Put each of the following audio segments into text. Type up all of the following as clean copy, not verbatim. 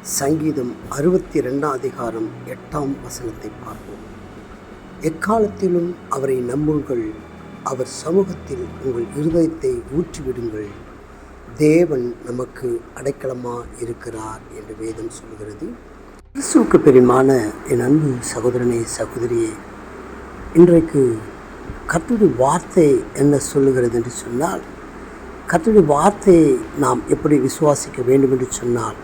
சங்கீதம் 62 அதிகாரம் 8 வசனத்தை பார்ப்போம். எக்காலத்திலும் அவரை நம்புங்கள், அவர் சமூகத்தில் உங்கள் இருதயத்தை ஊற்றிவிடுங்கள். தேவன் நமக்கு அடைக்கலமாக இருக்கிறார் என்று வேதம் சொல்கிறது. இயேசுவுக்கு பெரியமான என் அன்பு சகோதரனே, சகோதரியே, இன்றைக்கு கர்த்தருடைய வார்த்தை என்ன சொல்லுகிறது என்று சொன்னால், கர்த்தருடைய வார்த்தையை நாம் எப்படி விசுவாசிக்க வேண்டும் என்று சொன்னால்,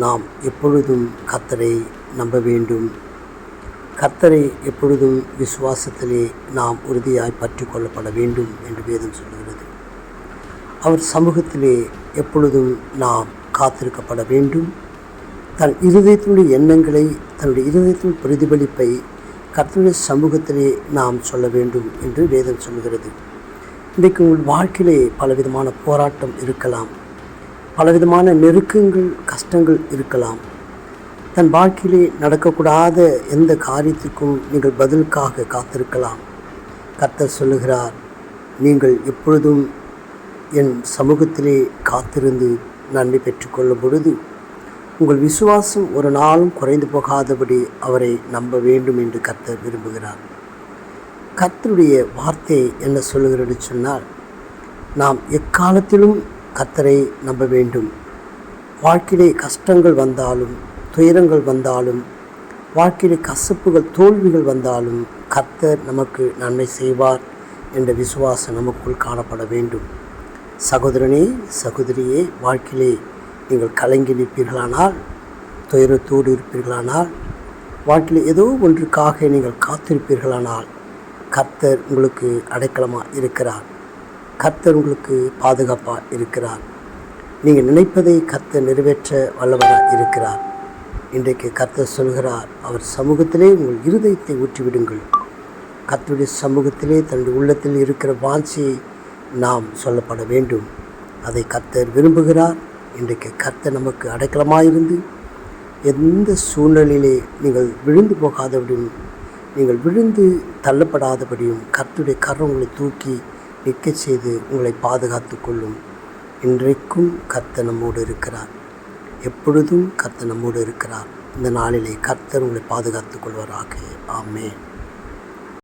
நாம் எப்பொழுதும் கர்த்தரை நம்ப வேண்டும். கர்த்தரை எப்பொழுதும் விசுவாசத்திலே நாம் உறுதியாய் பற்றி கொள்ளப்பட வேண்டும் என்று வேதம் சொல்கிறது. அவர் சமூகத்திலே எப்பொழுதும் நாம் காத்திருக்கப்பட வேண்டும். தன் இருதயத்தினுடைய எண்ணங்களை, தன்னுடைய இருதயத்தின் பிரதிபலிப்பை கர்த்தருடைய சமூகத்திலே நாம் சொல்ல வேண்டும் என்று வேதம் சொல்கிறது. இன்றைக்கு உங்கள் வாழ்க்கையிலே பலவிதமான போராட்டம் இருக்கலாம், பலவிதமான நெருக்கங்கள், கஷ்டங்கள் இருக்கலாம். தன் வாழ்க்கையிலே நடக்கக்கூடாத எந்த காரியத்திற்கும் நீங்கள் பதிலுக்காக காத்திருக்கலாம். கர்த்தர் சொல்லுகிறார், நீங்கள் எப்பொழுதும் என் சமூகத்திலே காத்திருந்து நன்மை பெற்றுக்கொள்ளும் பொழுது உங்கள் விசுவாசம் ஒரு நாளும் குறைந்து போகாதபடி அவரை நம்ப வேண்டும் என்று கர்த்தர் விரும்புகிறார். கர்த்தருடைய வார்த்தை என்ன சொல்லுகிறது சொன்னால், நாம் எக்காலத்திலும் கர்த்தரை நம்ப வேண்டும். வாழ்க்கையிலே கஷ்டங்கள் வந்தாலும், துயரங்கள் வந்தாலும், வாழ்க்கையிலே கசப்புகள், தோல்விகள் வந்தாலும் கர்த்தர் நமக்கு நன்மை செய்வார் என்ற விசுவாசம் நமக்குள் காணப்பட வேண்டும். சகோதரனே, சகோதரியே, வாழ்க்கையிலே நீங்கள் கலங்கி நிற்பீர்களானால், துயரத்தோடு இருப்பீர்களானால், வாழ்க்கையில் ஏதோ ஒன்றுக்காக நீங்கள் காத்திருப்பீர்களானால், கர்த்தர் உங்களுக்கு அடைக்கலமாக இருக்கிறார். கர்த்தர் உங்களுக்கு பாதுகாப்பாக இருக்கிறார். நீங்கள் நினைப்பதை கர்த்தர் நிறைவேற்ற வல்லவராக இருக்கிறார். இன்றைக்கு கர்த்தர் சொல்கிறார், அவர் சமூகத்திலே உங்கள் இருதயத்தை ஊற்றிவிடுங்கள். கர்த்தருடைய சமூகத்திலே தன்னுடைய உள்ளத்தில் இருக்கிற வாஞ்சியை நாம் சொல்லப்பட வேண்டும். அதை கர்த்தர் விரும்புகிறார். இன்றைக்கு கர்த்தர் நமக்கு அடைக்கலமாயிருந்து எந்த சூழ்நிலையிலே நீங்கள் விழுந்து போகாதபடியும், நீங்கள் விழுந்து தள்ளப்படாதபடியும் கர்த்தருடைய கரம் உங்களை தூக்கி நிற்க செய்து உங்களை பாதுகாத்து கொள்ளும். இன்றைக்கும் கர்த்தர் நம்மோடு இருக்கிறார். எப்பொழுதும் கர்த்தர் நம்மோடு இருக்கிறார். இந்த நாளிலே கர்த்தர் உங்களை பாதுகாத்து கொள்வாராக. ஆமென்.